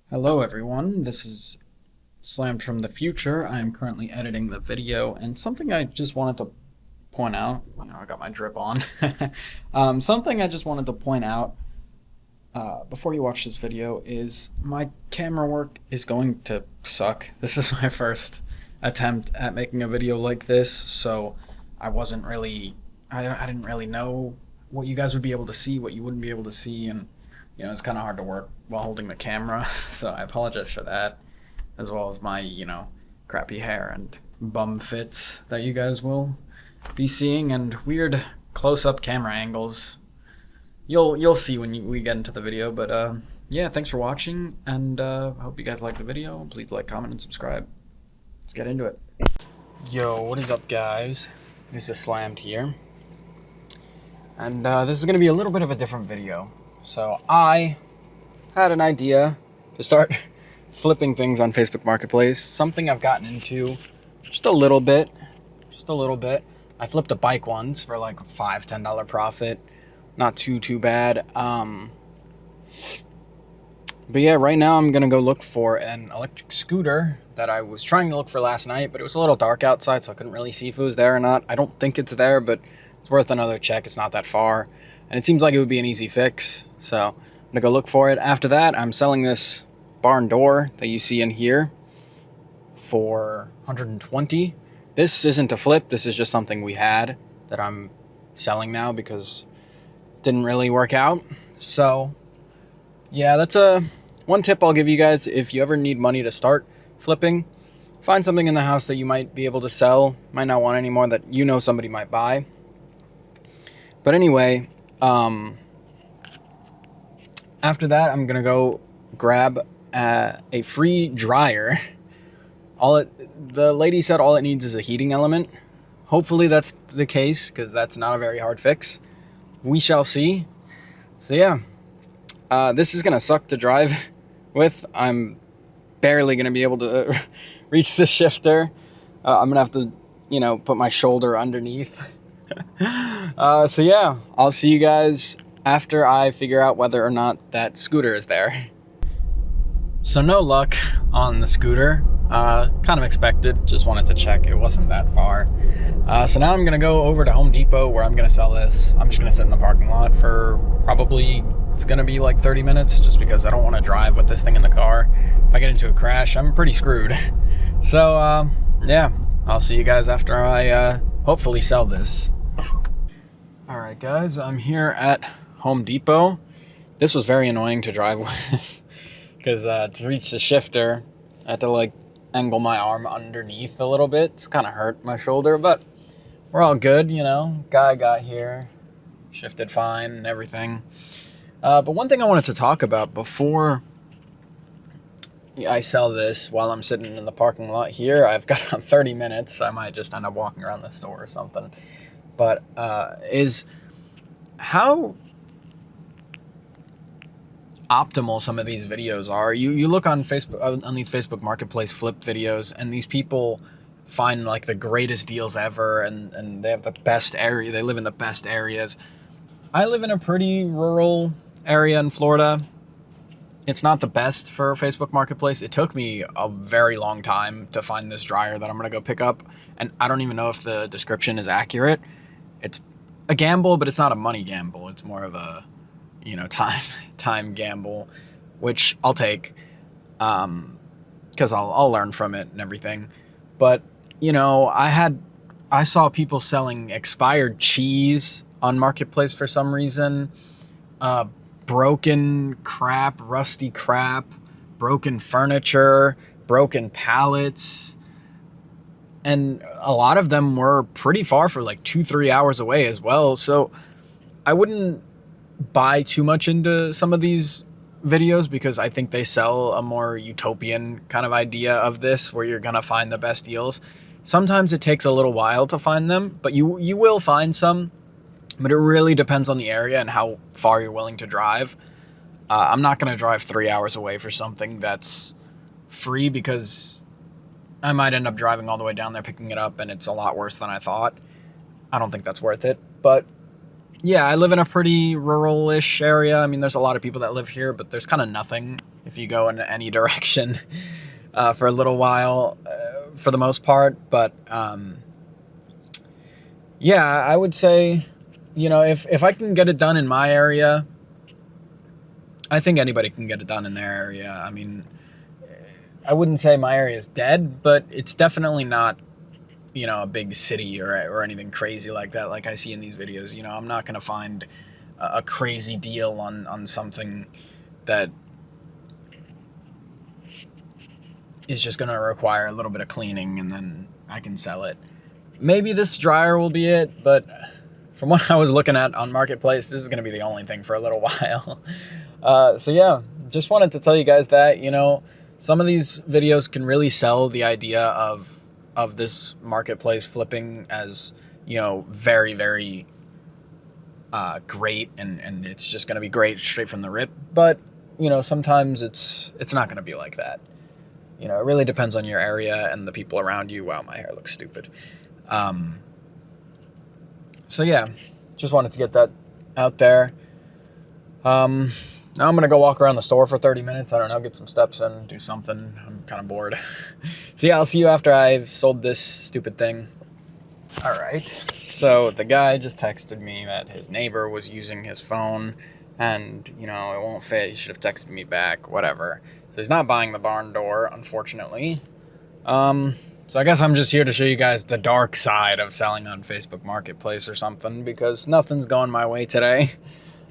Hello everyone, this is Slammed from the future. I'm currently editing the video, and something I just wanted to point out, I got my drip on. Something I just wanted to point out before you watch this video is my camera work is going to suck. This is my first attempt at making a video like this, so I wasn't really, I didn't really know what you guys would be able to see, what you wouldn't be able to see, and it's kind of hard to work while holding the camera, so I apologize for that, as well as my, crappy hair and bum fits that you guys will be seeing, and weird close-up camera angles. You'll see when we get into the video, but yeah, thanks for watching, and hope you guys like the video. Please like, comment, and subscribe. Let's get into it. Yo, what is up, guys? This is Slammed here, and this is going to be a little bit of a different video. So I had an idea to start flipping things on Facebook Marketplace, something I've gotten into just a little bit. I flipped a bike once for like a $5-10 profit. Not too bad. But yeah, right now I'm gonna go look for an electric scooter that I was trying to look for last night, but it was a little dark outside, so I couldn't really see if it was there or not. I don't think it's there, but it's worth another check. It's not that far, and it seems like it would be an easy fix. So I'm gonna go look for it. After that, I'm selling this barn door that you see in here for 120. This isn't a flip. This is just something we had that I'm selling now because it didn't really work out. So yeah, that's one tip I'll give you guys. If you ever need money to start flipping, find something in the house that you might be able to sell, might not want anymore, that somebody might buy. But anyway, after that, I'm gonna go grab a free dryer. The lady said all it needs is a heating element. Hopefully that's the case, because that's not a very hard fix. We shall see. So yeah, this is gonna suck to drive with. I'm barely gonna be able to reach the shifter. I'm gonna have to, put my shoulder underneath. So yeah, I'll see you guys after I figure out whether or not that scooter is there. So no luck on the scooter. Kind of expected, just wanted to check. It wasn't that far. So now I'm gonna go over to Home Depot where I'm gonna sell this. I'm just gonna sit in the parking lot for probably, it's gonna be like 30 minutes, just because I don't want to drive with this thing in the car. If I get into a crash, I'm pretty screwed. So yeah, I'll see you guys after I hopefully sell this. Alright guys, I'm here at Home Depot. This was very annoying to drive with, because to reach the shifter, I had to like angle my arm underneath a little bit. It's kind of hurt my shoulder, but we're all good, Guy got here, shifted fine and everything. But one thing I wanted to talk about before I sell this, while I'm sitting in the parking lot here, I've got 30 minutes. I might just end up walking around the store or something. But is how optimal some of these videos are. You look on Facebook, on these Facebook Marketplace flip videos, and these people find like the greatest deals ever, and they have the best area. They live in the best areas. I live in a pretty rural area in Florida. It's not the best for Facebook Marketplace. It took me a very long time to find this dryer that I'm gonna go pick up, and I don't even know if the description is accurate. It's a gamble, but it's not a money gamble. It's more of a time gamble, which I'll take, because I'll learn from it and everything. But I saw people selling expired cheese on Marketplace for some reason, broken crap, rusty crap, broken furniture, broken pallets, and a lot of them were pretty far, for like 2-3 hours away as well. So I wouldn't buy too much into some of these videos, because I think they sell a more utopian kind of idea of this, where you're gonna find the best deals. Sometimes it takes a little while to find them, but you will find some. But it really depends on the area and how far you're willing to drive. I'm not gonna drive 3 hours away for something that's free, because I might end up driving all the way down there picking it up, and it's a lot worse than I thought. I don't think that's worth it. But yeah, I live in a pretty rural-ish area. I mean, there's a lot of people that live here, but there's kind of nothing if you go in any direction for a little while, for the most part. But yeah, I would say, you know, if I can get it done in my area, I think anybody can get it done in their area. I mean, I wouldn't say my area is dead, but it's definitely not, you know, a big city or anything crazy like that, like I see in these videos. You know, I'm not going to find a crazy deal on something that is just going to require a little bit of cleaning and then I can sell it. Maybe this dryer will be it, but from what I was looking at on Marketplace, this is going to be the only thing for a little while. So yeah, just wanted to tell you guys that, you know, some of these videos can really sell the idea of this Marketplace flipping as, you know, very, very great, and it's just going to be great straight from the rip. But, you know, sometimes it's not going to be like that. You know, it really depends on your area and the people around you. Wow, my hair looks stupid. So yeah, just wanted to get that out there. Now I'm going to go walk around the store for 30 minutes. I don't know, get some steps in, do something. I'm kind of bored. So yeah, I'll see you after I've sold this stupid thing. All right. So the guy just texted me that his neighbor was using his phone and, you know, it won't fit. He should have texted me back, whatever. So he's not buying the barn door, unfortunately. So I guess I'm just here to show you guys the dark side of selling on Facebook Marketplace or something, because nothing's going my way today.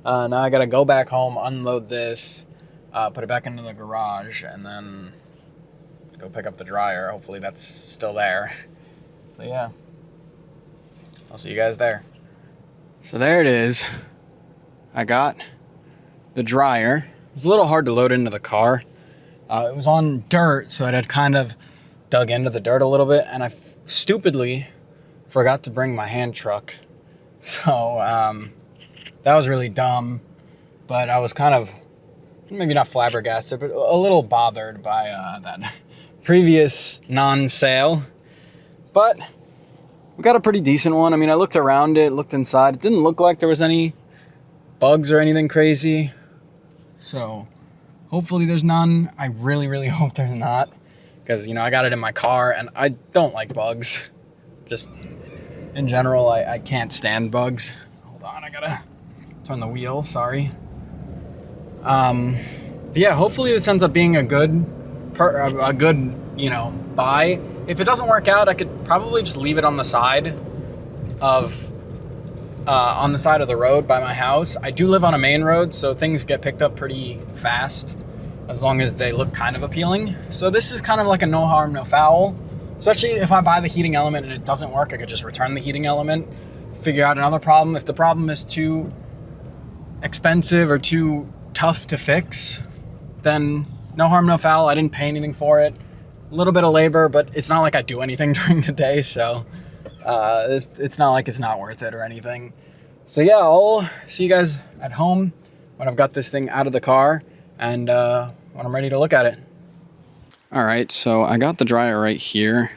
Now I gotta go back home, unload this, put it back into the garage, and then go pick up the dryer. Hopefully that's still there. So yeah, I'll see you guys there. So there it is. I got the dryer. It was a little hard to load into the car. It was on dirt, so it had kind of dug into the dirt a little bit, and I stupidly forgot to bring my hand truck. So that was really dumb, but I was kind of, maybe not flabbergasted, but a little bothered by that previous non-sale. But we got a pretty decent one. I mean, I looked around it, looked inside. It didn't look like there was any bugs or anything crazy. So hopefully there's none. I really, really hope there's not, because, you know, I got it in my car and I don't like bugs. Just in general, I can't stand bugs. Hold on, I gotta turn the wheel, sorry. But yeah, hopefully this ends up being a good, you know, buy. If it doesn't work out, I could probably just leave it on the side of the road by my house. I do live on a main road, so things get picked up pretty fast, as long as they look kind of appealing. So this is kind of like a no harm, no foul. Especially if I buy the heating element and it doesn't work, I could just return the heating element, figure out another problem. If the problem is too expensive or too tough to fix, then no harm, no foul. I didn't pay anything for it. A little bit of labor, but it's not like I do anything during the day, so it's not like it's not worth it or anything. So yeah, I'll see you guys at home when I've got this thing out of the car and when I'm ready to look at it. All right, so I got the dryer right here.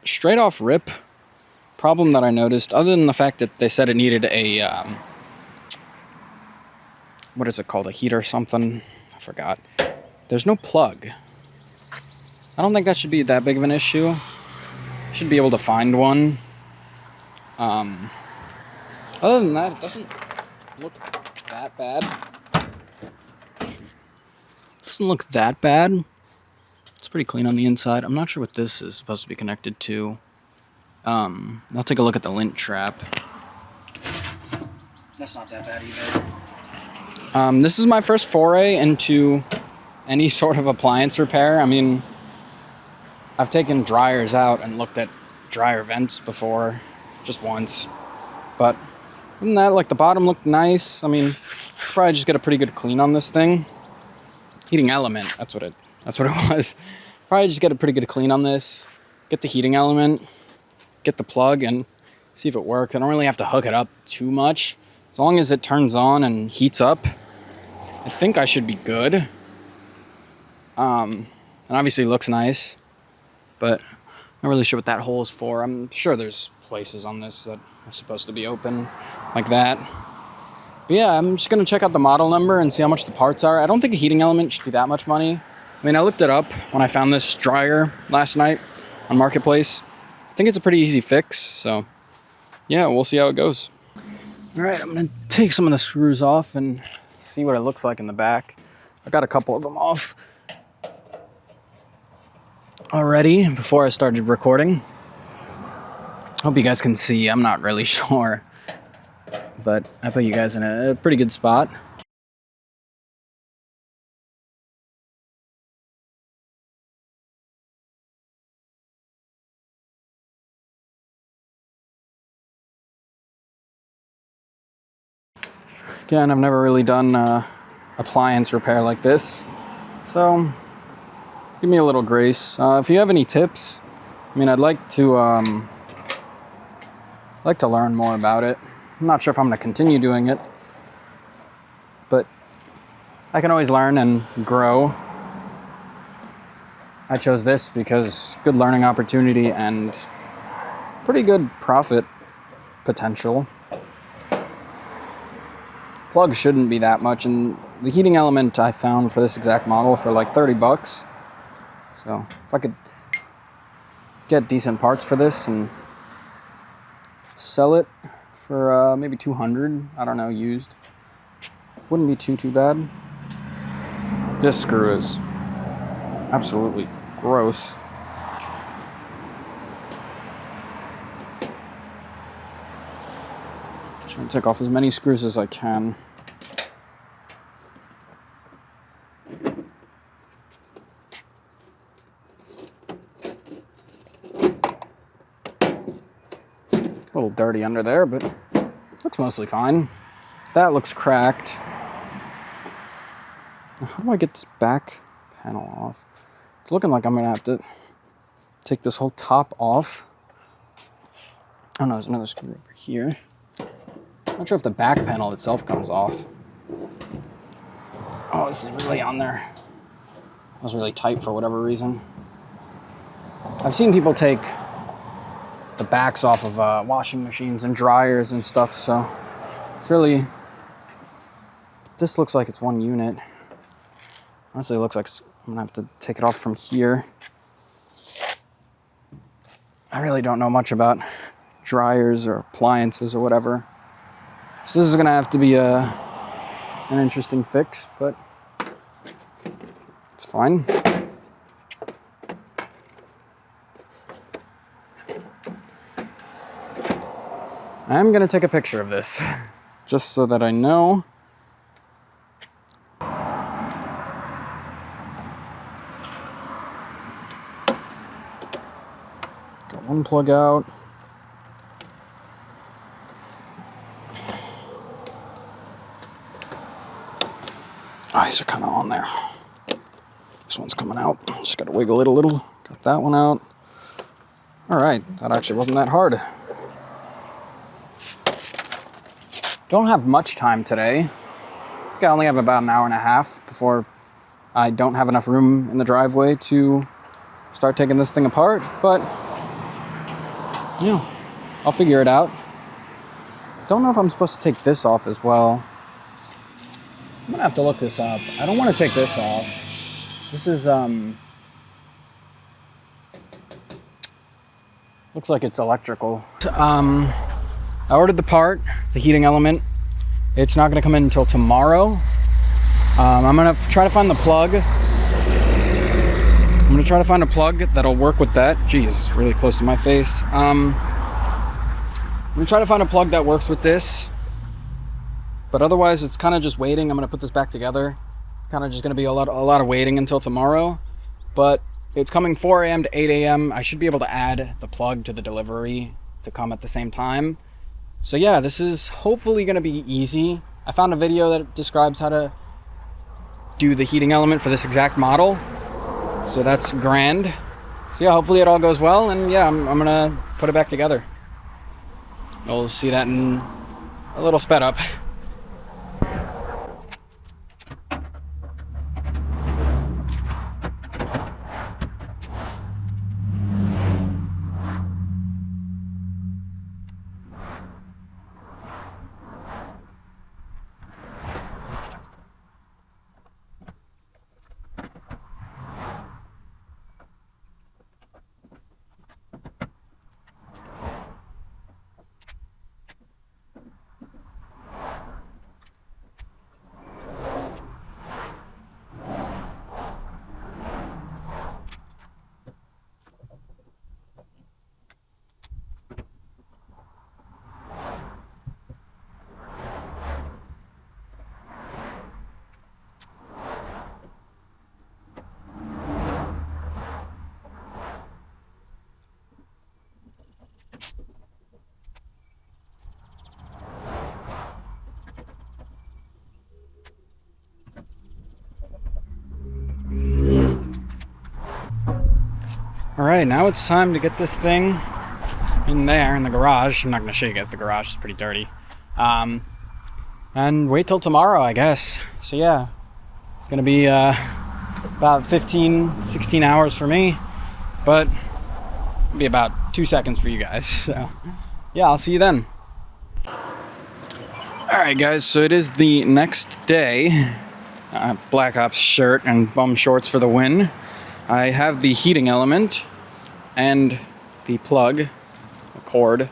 Straight off rip, problem that I noticed, other than the fact that they said it needed a, what is it called, a heat or something? I forgot. There's no plug. I don't think that should be that big of an issue. Should be able to find one. Other than that, it doesn't look that bad. Doesn't look that bad. It's pretty clean on the inside. I'm not sure what this is supposed to be connected to. I'll take a look at the lint trap. That's not that bad either. This is my first foray into any sort of appliance repair. I mean, I've taken dryers out and looked at dryer vents before, just once. But other than that, like, the bottom looked nice. I mean, probably just get a pretty good clean on this thing. Heating element, that's what it was. Probably just get a pretty good clean on this. Get the heating element, get the plug, and see if it works. I don't really have to hook it up too much. As long as it turns on and heats up, I think I should be good. And obviously it looks nice, but I'm not really sure what that hole is for. I'm sure there's places on this that are supposed to be open like that. But yeah, I'm just gonna check out the model number and see how much the parts are. I don't think a heating element should be that much money. I mean, I looked it up when I found this dryer last night on Marketplace. I think it's a pretty easy fix, so yeah, we'll see how it goes. All right, I'm gonna take some of the screws off and see what it looks like in the back. I got a couple of them off already before I started recording. Hope you guys can see. I'm not really sure, but I put you guys in a pretty good spot. Again, I've never really done appliance repair like this, so give me a little grace. If you have any tips, I mean, I'd like to learn more about it. I'm not sure if I'm going to continue doing it, but I can always learn and grow. I chose this because good learning opportunity and pretty good profit potential. Plug shouldn't be that much, and the heating element I found for this exact model for like 30 bucks. So if I could get decent parts for this and sell it for maybe 200, I don't know, used, wouldn't be too bad. This screw is absolutely gross. Trying to take off as many screws as I can. A little dirty under there, but looks mostly fine. That looks cracked. How do I get this back panel off? It's looking like I'm gonna have to take this whole top off. Oh no, there's another screw over here. Not sure if the back panel itself comes off. Oh, this is really on there. It was really tight for whatever reason. I've seen people take the backs off of washing machines and dryers and stuff, so it's really... This looks like it's one unit. Honestly, it looks like I'm gonna have to take it off from here. I really don't know much about dryers or appliances or whatever. So this is gonna have to be an interesting fix, but it's fine. I'm gonna take a picture of this, just so that I know. Got one plug out. Eyes are kind of on there. This one's coming out. Just got to wiggle it a little. Got that one out. All right, that actually wasn't that hard. Don't have much time today. I think I only have about an hour and a half before I don't have enough room in the driveway to start taking this thing apart, but yeah, I'll figure it out. Don't know if I'm supposed to take this off as well. I'm gonna have to look this up. I don't want to take this off. This is, looks like it's electrical. I ordered the part, the heating element. It's not gonna come in until tomorrow. I'm gonna try to find the plug. I'm gonna try to find a plug that'll work with that. Jeez, really close to my face. I'm gonna try to find a plug that works with this. But otherwise, it's kind of just waiting. I'm going to put this back together. It's kind of just going to be a lot of waiting until tomorrow. But it's coming 4 a.m. to 8 a.m. I should be able to add the plug to the delivery to come at the same time. So yeah, this is hopefully going to be easy. I found a video that describes how to do the heating element for this exact model. So that's grand. So yeah, hopefully it all goes well. And yeah, I'm going to put it back together. You'll see that in a little sped up. Alright, now it's time to get this thing in there in the garage. I'm not going to show you guys the garage, it's pretty dirty. And wait till tomorrow, I guess. So yeah, it's going to be about 15, 16 hours for me, but it'll be about 2 seconds for you guys. So yeah, I'll see you then. Alright guys, so it is the next day. Black Ops shirt and bum shorts for the win. I have the heating element and the plug, the cord.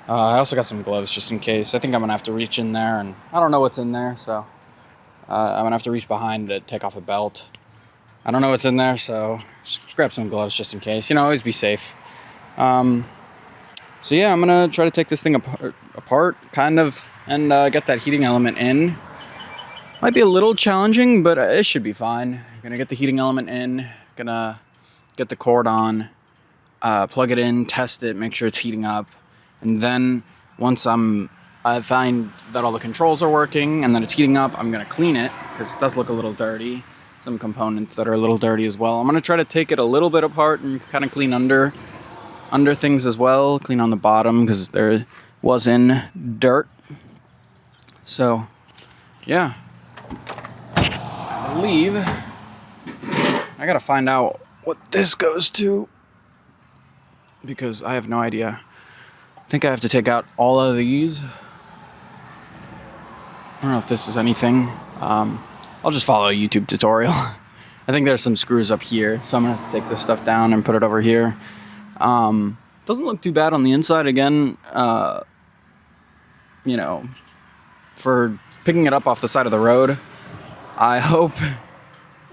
I also got some gloves just in case. I think I'm gonna have to reach in there, and I don't know what's in there, so I'm gonna have to reach behind to take off a belt. I don't know what's in there, so just grab some gloves just in case. You know, always be safe. So yeah, I'm gonna try to take this thing apart kind of, and get that heating element in. Might be a little challenging, but it should be fine. Gonna get the heating element in, gonna get the cord on, plug it in, test it, make sure it's heating up, and then once I find that all the controls are working and that it's heating up, I'm gonna clean it, because it does look a little dirty. Some components that are a little dirty as well. I'm gonna try to take it a little bit apart and kind of clean under things as well, clean on the bottom, because there was in dirt. So yeah, I believe I gotta find out what this goes to, because I have no idea. I think I have to take out all of these. I don't know if this is anything. I'll just follow a YouTube tutorial. I think there's some screws up here, so I'm gonna have to take this stuff down and put it over here. Doesn't look too bad on the inside. Again, you know, for picking it up off the side of the road, I hope,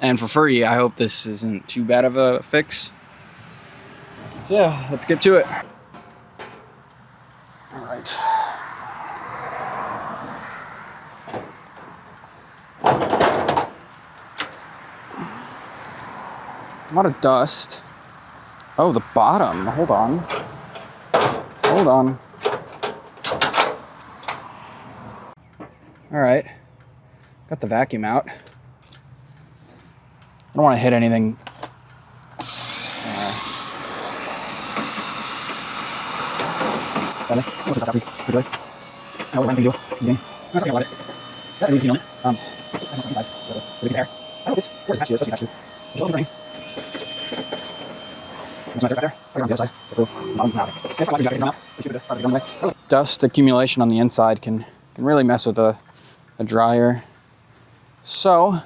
and for free, I hope this isn't too bad of a fix. So yeah, let's get to it. All right. A lot of dust. Oh, the bottom. Hold on. Hold on. All right. Got the vacuum out. I don't want to hit anything. Dust accumulation on the inside can really mess with a dryer. So I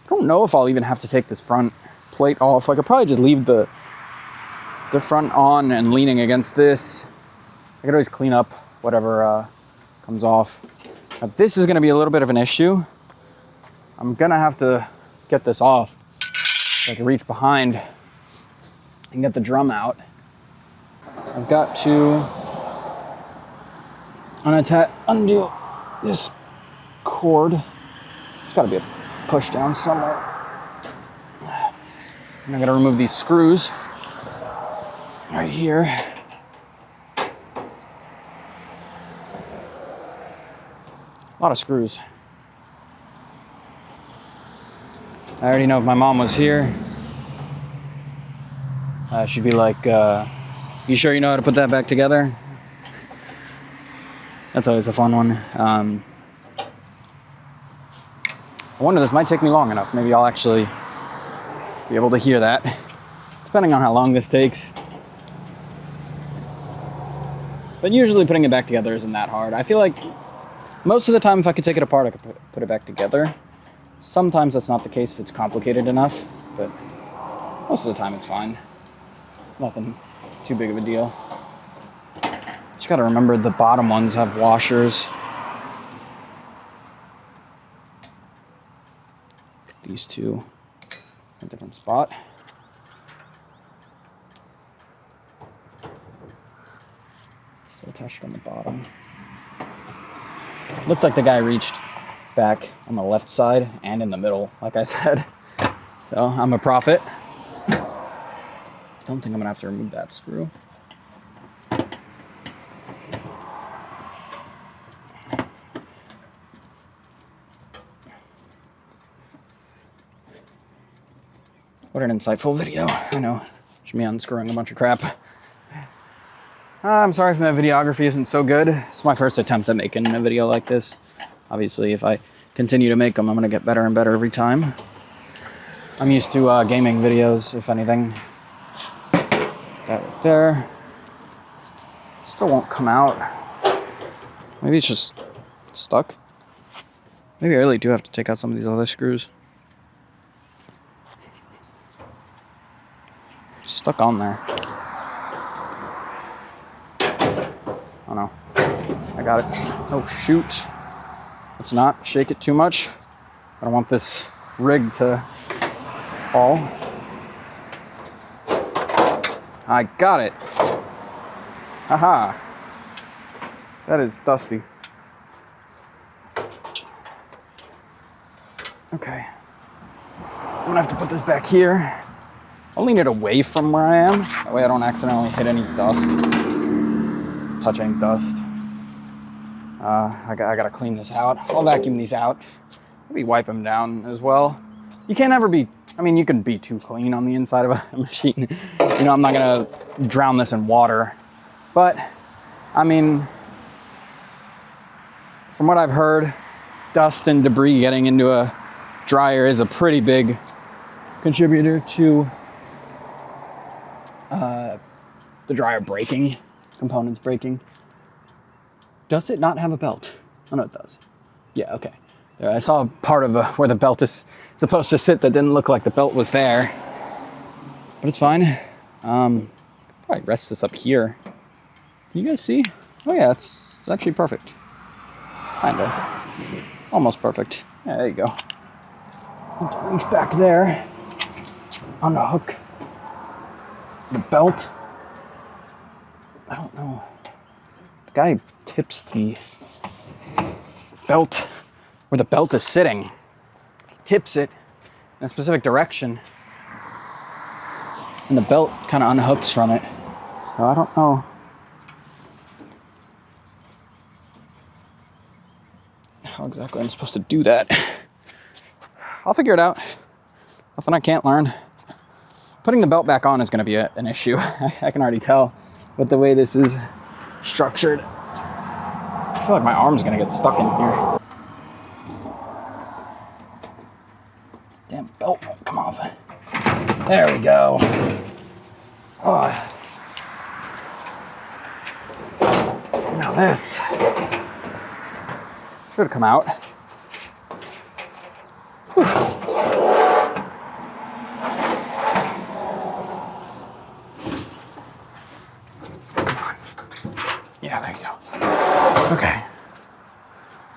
don't know if I'll even have to take this front plate off. I could probably just leave the front on and leaning against this. I could always clean up whatever comes off. Now, this is going to be a little bit of an issue. I'm going to have to get this off so I can reach behind and get the drum out. I've got to undo this cord. There's got to be a push down somewhere. And I got to remove these screws right here. A lot of screws. I already know if my mom was here, she'd be like, you sure you know how to put that back together? That's always a fun one. I wonder, this might take me long enough. Maybe I'll actually be able to hear that, depending on how long this takes. But usually putting it back together isn't that hard. I feel like most of the time, if I could take it apart, I could put it back together. Sometimes that's not the case if it's complicated enough, but most of the time it's fine. It's nothing too big of a deal. Just gotta remember the bottom ones have washers. These two in a different spot. Still attached on the bottom. Looked like the guy reached back on the left side and in the middle, like I said. So I'm a prophet. Don't think I'm gonna have to remove that screw. What an insightful video. I know. Just me unscrewing a bunch of crap. I'm sorry if my videography isn't so good. It's my first attempt at making a video like this. Obviously, if I continue to make them, I'm gonna get better and better every time. I'm used to gaming videos, if anything. That right there. Still won't come out. Maybe it's just stuck. Maybe I really do have to take out some of these other screws. It's stuck on there. Oh no. I got it. Oh shoot. Let's not shake it too much. I don't want this rig to fall. I got it. Haha. That is dusty. Okay. I'm gonna have to put this back here. I'll lean it away from where I am. That way I don't accidentally hit any dust. Touch any dust. I gotta clean this out. I'll vacuum these out. Maybe wipe them down as well. You can't ever be, I mean, you can be too clean on the inside of a machine. You know, I'm not gonna drown this in water. But, I mean, from what I've heard, dust and debris getting into a dryer is a pretty big contributor to the dryer breaking, components breaking. Does it not have a belt? Oh no, it does. Yeah, okay. There, I saw part of where the belt is supposed to sit that didn't look like the belt was there. But it's fine. Probably rest this up here. Can you guys see? Oh yeah, it's actually perfect. Kinda. Almost perfect. Yeah, there you go. Reach back there. Unhook the belt. I don't know. The guy tips the belt where the belt is sitting. He tips it in a specific direction. And the belt kind of unhooks from it. So I don't know how exactly I'm supposed to do that. I'll figure it out. Nothing I can't learn. Putting the belt back on is going to be an issue. I can already tell with the way this is structured. I feel like my arm's going to get stuck in here. This damn belt won't come off. There we go. Oh. Now this should come out. Whew. Come on. Yeah, there you go. Okay.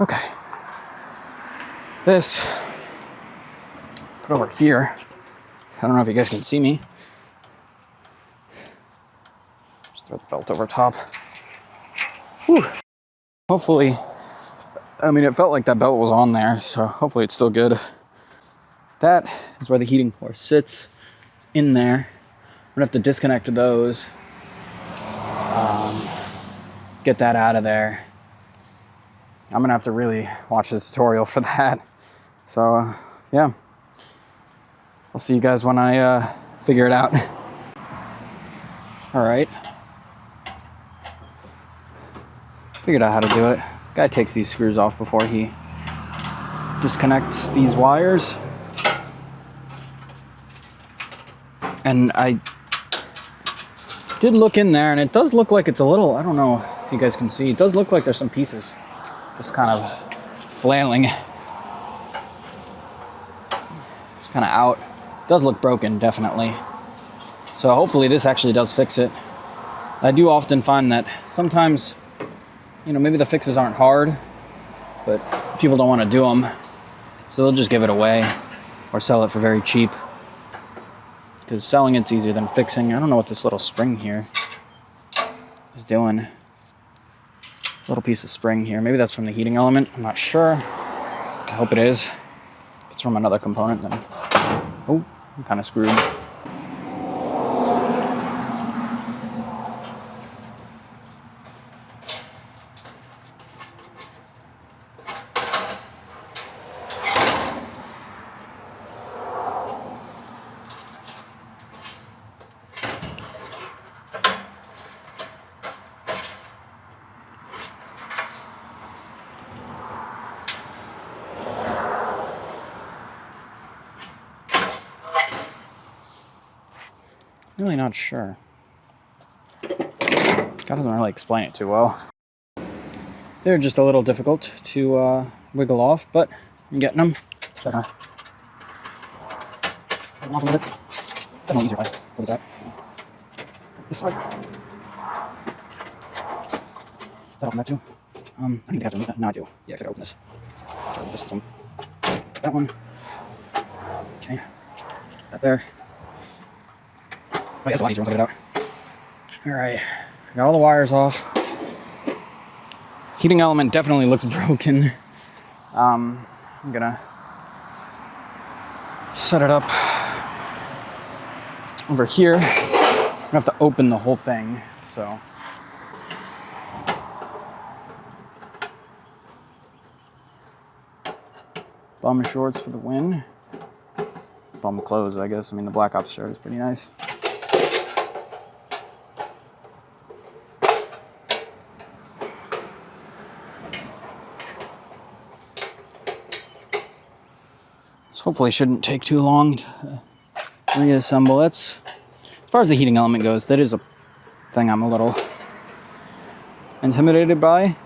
Okay. This, put over here. I don't know if you guys can see me. Just throw the belt over top. Whew. Hopefully, I mean, it felt like that belt was on there, so hopefully it's still good. That is where the heating core sits. It's in there. I'm gonna have to disconnect those. Get that out of there. I'm gonna have to really watch the tutorial for that. So, yeah. I'll see you guys when I figure it out. All right. Figured out how to do it. Guy takes these screws off before he disconnects these wires. And I did look in there, and it does look like it's a little, I don't know if you guys can see, it does look like there's some pieces just kind of flailing. Just kind of out. It does look broken, definitely. So hopefully this actually does fix it. I do often find that sometimes, you know, maybe the fixes aren't hard, but people don't want to do them. So they'll just give it away or sell it for very cheap. Because selling it's easier than fixing. I don't know what this little spring here is doing. This little piece of spring here. Maybe that's from the heating element. I'm not sure. I hope it is. If it's from another component, then... Oh, I'm kind of screwed. Really not sure. God doesn't really explain it too well. They're just a little difficult to wiggle off, but I'm getting them. So, off a little bit. Definitely easier if I, what is that? This side. That open that too? I don't think I have to move that. No, I do. Yeah, I gotta open this. So this one. That one. Okay. That there. Oh, yeah, it's a lot easier once I get it out. Alright. Got all the wires off. Heating element definitely looks broken. I'm gonna set it up over here. I'm gonna have to open the whole thing, so. Bum shorts for the win. Bum clothes, I guess. I mean, the Black Ops shirt is pretty nice. This hopefully shouldn't take too long to reassemble. That's, as far as the heating element goes, that is a thing I'm a little intimidated by.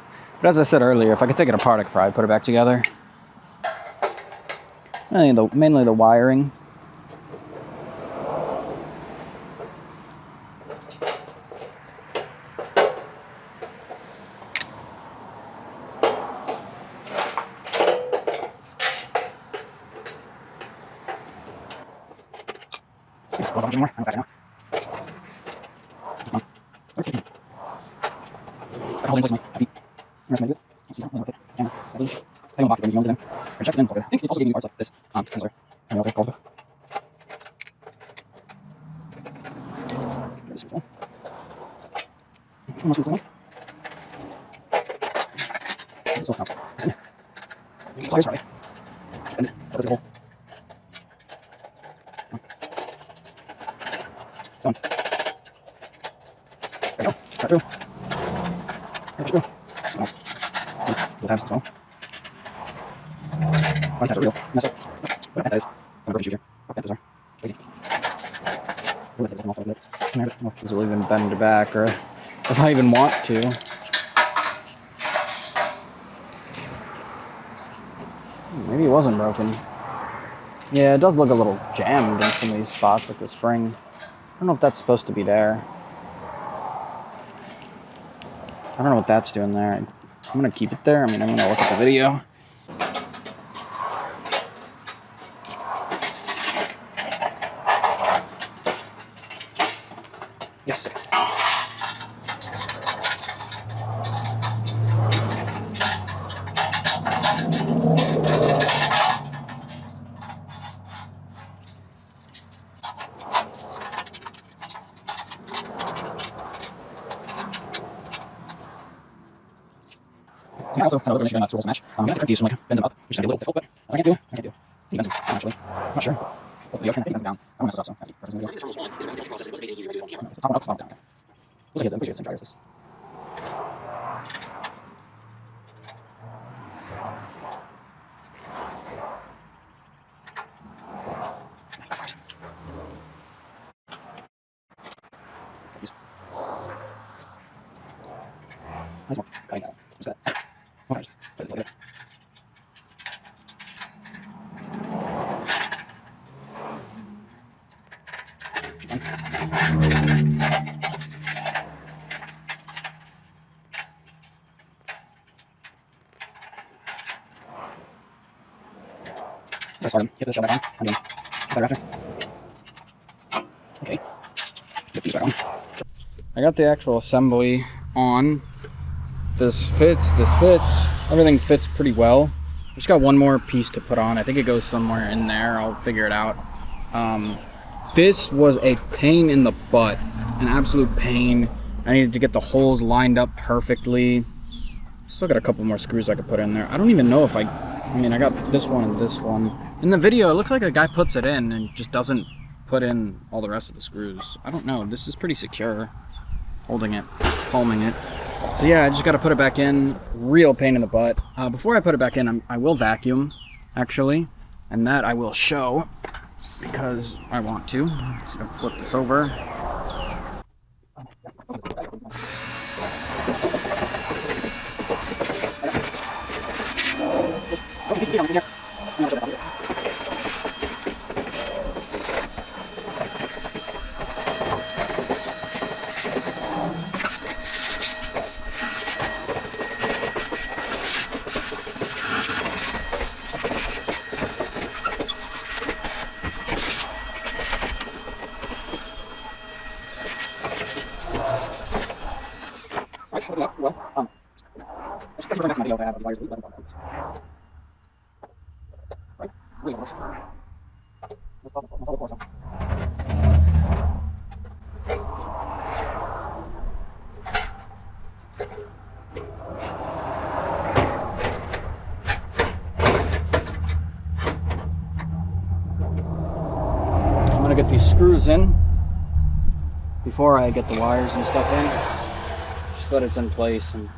But as I said earlier, if I could take it apart, I could probably put it back together. Mainly the wiring. Anymore. I'm back now. Okay. I hold in place my feet. Rest my good. Let's see. Okay. Camera. I box it. You know, then check it in. I think it also gave me parts like this. Sensor. I know. Okay. Called. This is cool. Which one must be the one? This will help. Pliers, right? And over the hole. Done. There we go. Right through. There we go. Small. These tabs as well. Why is that real? Mess up. What that is. I'm going to shoot here. What that is are. Crazy. Ooh, that is also a bit. I don't know if this will even bend back or if I even want to. Maybe it wasn't broken. Yeah, it does look a little jammed in some of these spots, like the spring. I don't know if that's supposed to be there. I don't know what that's doing there. I'm gonna keep it there. I mean, I'm gonna look at the video. Yes. I also have a little tools match. I'm gonna have to these and like bend them up, which is gonna be a little difficult, but I can't do. You bend them naturally. I'm not sure. Hopefully I think that's down. I'm gonna stop so. That's the video. Top up, top down. Looks like it's try this. Nice one. Cutting out. What's that? Okay. Look at it. Let's hit the shell back on. I'm doing better after. Okay. Get these back on. I got the actual assembly on. This fits, everything fits pretty well. Just got one more piece to put on. I think it goes somewhere in there. I'll figure it out. This was a pain in the butt, an absolute pain. I needed to get the holes lined up perfectly. Still got a couple more screws I could put in there. I don't even know if I mean, I got this one and this one. In the video, it looks like a guy puts it in and just doesn't put in all the rest of the screws. I don't know, this is pretty secure. Holding it, palming it. So yeah, I just got to put it back in. Real pain in the butt. Before I put it back in, I will vacuum, actually, and that I will show. because I want to. Just gonna flip this over. I'm gonna get these screws in before I get the wires and stuff in, just so that it's in place and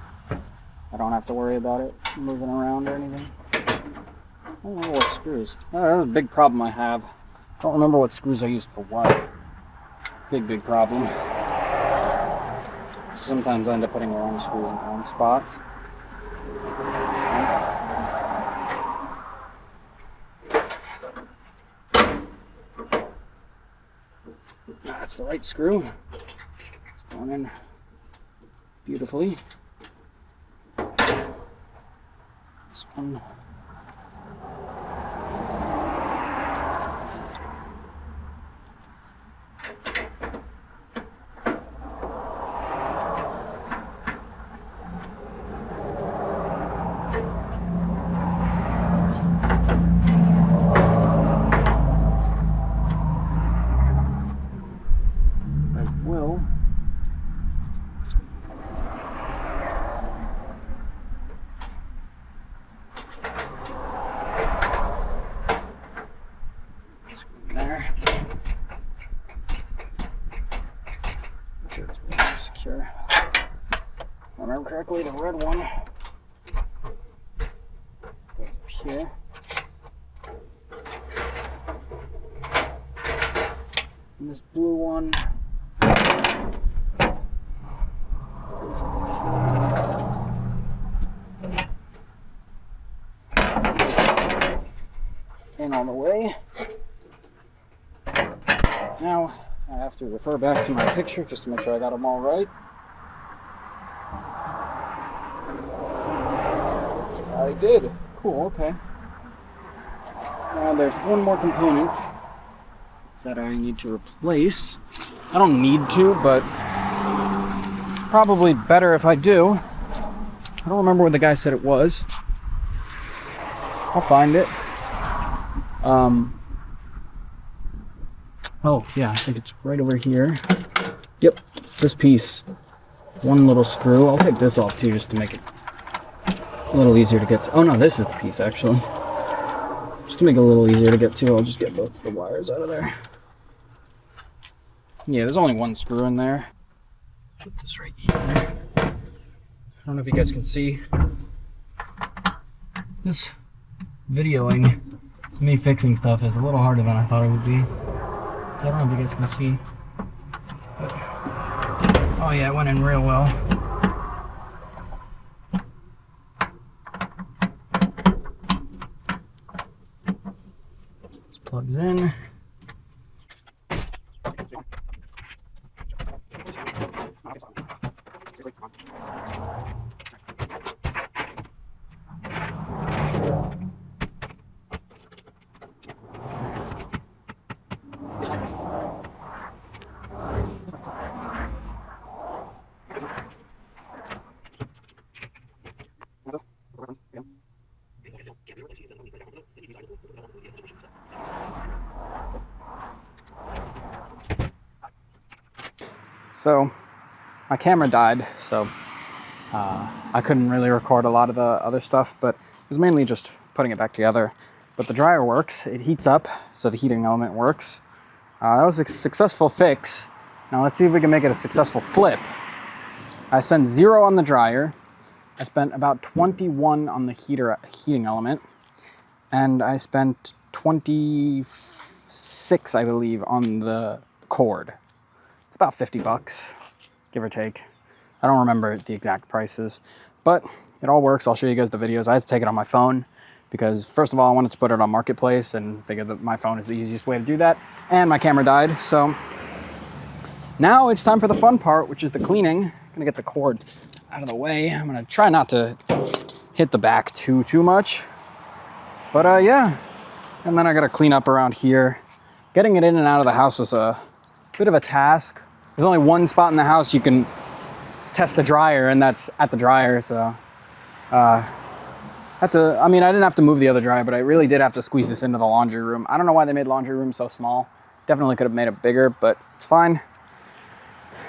I don't have to worry about it moving around or anything. I don't remember what screws. Oh, that's a big problem I have. I don't remember what screws I used for what. Big problem. So sometimes I end up putting the wrong screws in the wrong spots. That's the right screw. It's going in beautifully. This one. Secure. If I remember correctly, the red one goes up here. And this blue one goes up here. In on the way. Now I have to refer back to my picture just to make sure I got them all right. I did. Cool, okay. Now there's one more component that I need to replace. I don't need to, but it's probably better if I do. I don't remember where the guy said it was. I'll find it. Oh, yeah, I think it's right over here. Yep, it's this piece. One little screw. I'll take this off too, just to make it a little easier to get to. Oh no, this is the piece actually. Just to make it a little easier to get to, I'll just get both the wires out of there. Yeah, there's only one screw in there. Put this right here. I don't know if you guys can see. This videoing, me fixing stuff, is a little harder than I thought it would be. So I don't know if you guys can see. But, oh yeah, it went in real well. This plugs in. So my camera died, so I couldn't really record a lot of the other stuff, but it was mainly just putting it back together. But the dryer works, it heats up, so the heating element works. That was a successful fix. Now let's see if we can make it a successful flip. I spent 0 on the dryer. I spent about 21 on the heating element. And I spent 27 6, I believe, on the cord. It's about 50 bucks, give or take. I don't remember the exact prices, but it all works. I'll show you guys the videos. I had to take it on my phone because first of all, I wanted to put it on Marketplace and figured that my phone is the easiest way to do that. And my camera died, so now it's time for the fun part, which is the cleaning. I'm gonna get the cord out of the way. I'm gonna try not to hit the back too much, but yeah. And then I gotta clean up around here. Getting it in and out of the house is a bit of a task. There's only one spot in the house you can test the dryer, and that's at the dryer, so I didn't have to move the other dryer, but I really did have to squeeze this into the laundry room. I don't know why they made laundry room so small. Definitely could have made it bigger, but it's fine.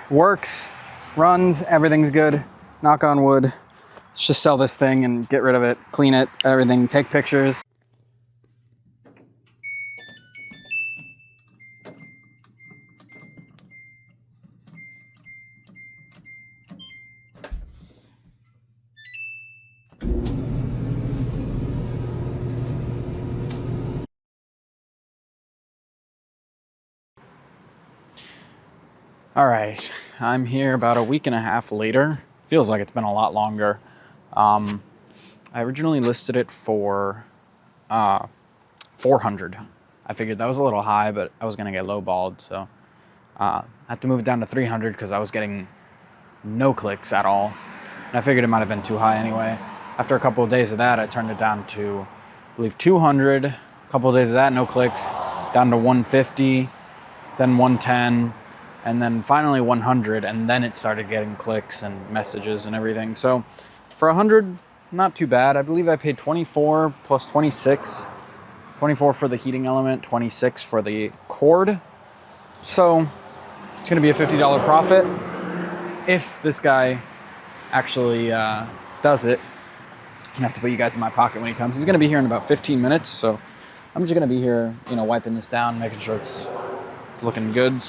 Works, runs, everything's good. Knock on wood. Let's just sell this thing and get rid of it, clean it, everything, take pictures. All right, I'm here about a week and a half later. Feels like it's been a lot longer. I originally listed it for 400. I figured that was a little high, but I was gonna get lowballed, so I had to move it down to 300 because I was getting no clicks at all. And I figured it might have been too high anyway. After a couple of days of that, I turned it down to, I believe, 200. A couple of days of that, no clicks, down to 150, then 110. And then finally 100, and then it started getting clicks and messages and everything. So for 100, not too bad. I believe I paid 24 plus 26. 24 for the heating element, 26 for the cord. So it's gonna be a $50 profit if this guy actually does it. I'm gonna have to put you guys in my pocket when he comes. He's gonna be here in about 15 minutes, so I'm just gonna be here, wiping this down, making sure it's looking good.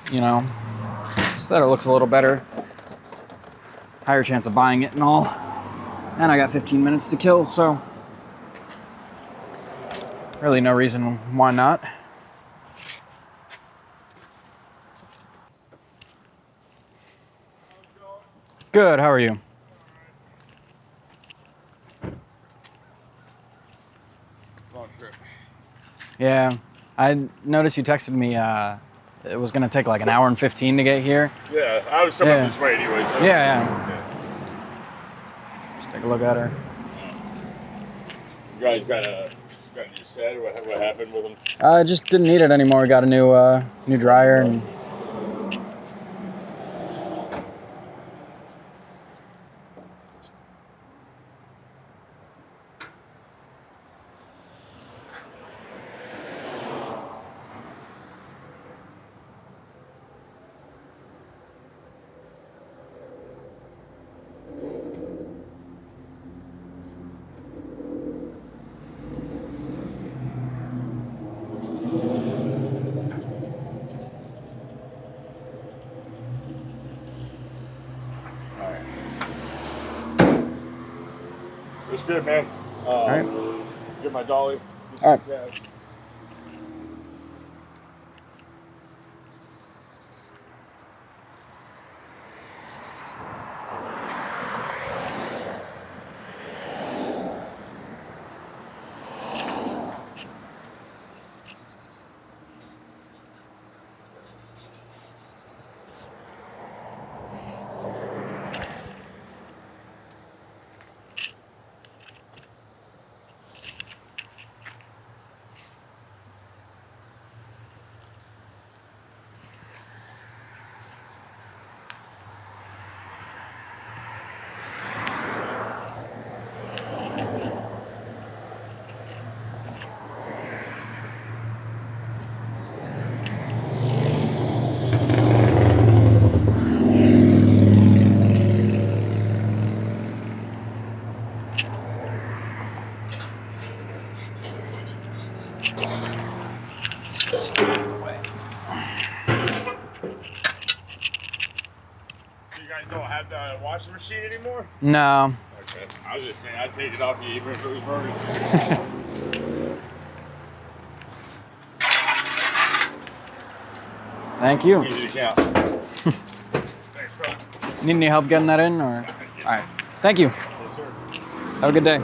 So that it looks a little better. Higher chance of buying it and all. And I got 15 minutes to kill, so really no reason why not. Good, how are you? Long trip. Yeah, I noticed you texted me, it was gonna take like an hour and 15 to get here. Yeah, I was coming this way anyway. So. Yeah. Just take a look at her. You guys got a new set? What happened with them? I just didn't need it anymore. Got a new dryer and. It's good, man. All right. Get my dolly. All right. Yeah. Don't have the washing machine anymore? No. Okay. I was just saying I'd take it off you even if it was burning. Thank you. Easy to count. Thanks, bro. Need any help getting that in, or? All right. Thank you. Yes, sir. Have a good day.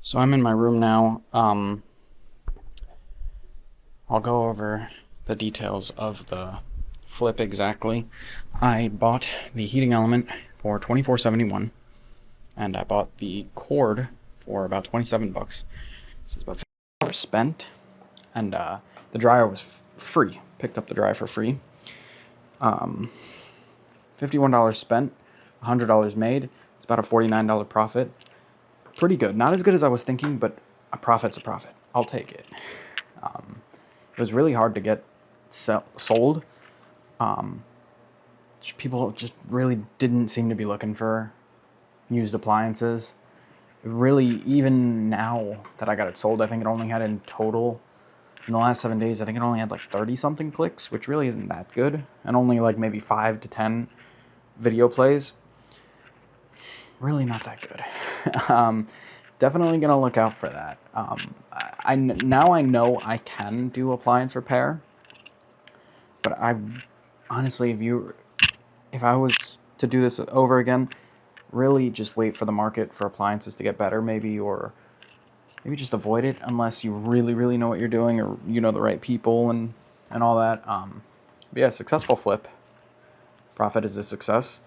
So I'm in my room now. I'll go over the details of the flip exactly. I bought the heating element for $24.71, and I bought the cord for about $27. So it's about $50 spent, and the dryer was free. Picked up the dryer for free. $51 spent, $100 made. It's about a $49 profit. Pretty good. Not as good as I was thinking, but a profit's a profit. I'll take it. It was really hard to get sold. People just really didn't seem to be looking for used appliances. Really, even now that I got it sold, I think it only had in total, in the last 7 days, I think it only had like 30-something clicks, which really isn't that good. And only like maybe 5 to 10 video plays. Really not that good. Definitely gonna look out for that. Now I know I can do appliance repair, but I honestly, if I was to do this over again, really just wait for the market for appliances to get better, maybe, or maybe just avoid it unless you really know what you're doing, or you know the right people and all that. But yeah, successful flip. Profit is a success.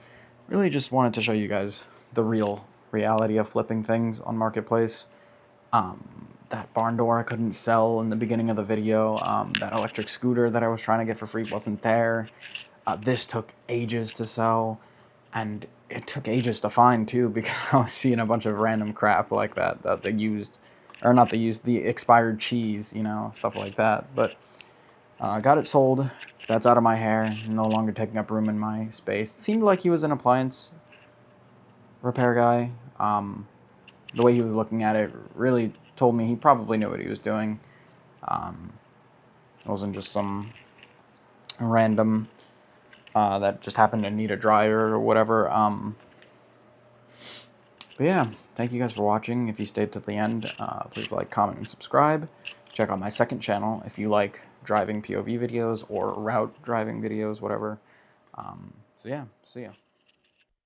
Really just wanted to show you guys the reality of flipping things on Marketplace. That barn door I couldn't sell in the beginning of the video. That electric scooter that I was trying to get for free wasn't there. This took ages to sell, and it took ages to find too, because I was seeing a bunch of random crap like that they used, or not the used, the expired cheese, you know, stuff like that. But got it sold. That's out of my hair, no longer taking up room in my space. It seemed like he was an appliance repair guy. The way he was looking at it really told me he probably knew what he was doing. It wasn't just some random that just happened to need a dryer or whatever. But yeah, thank you guys for watching. If you stayed to the end, please like, comment, and subscribe. Check out my second channel if you like driving POV videos or route driving videos, whatever. So yeah, see ya.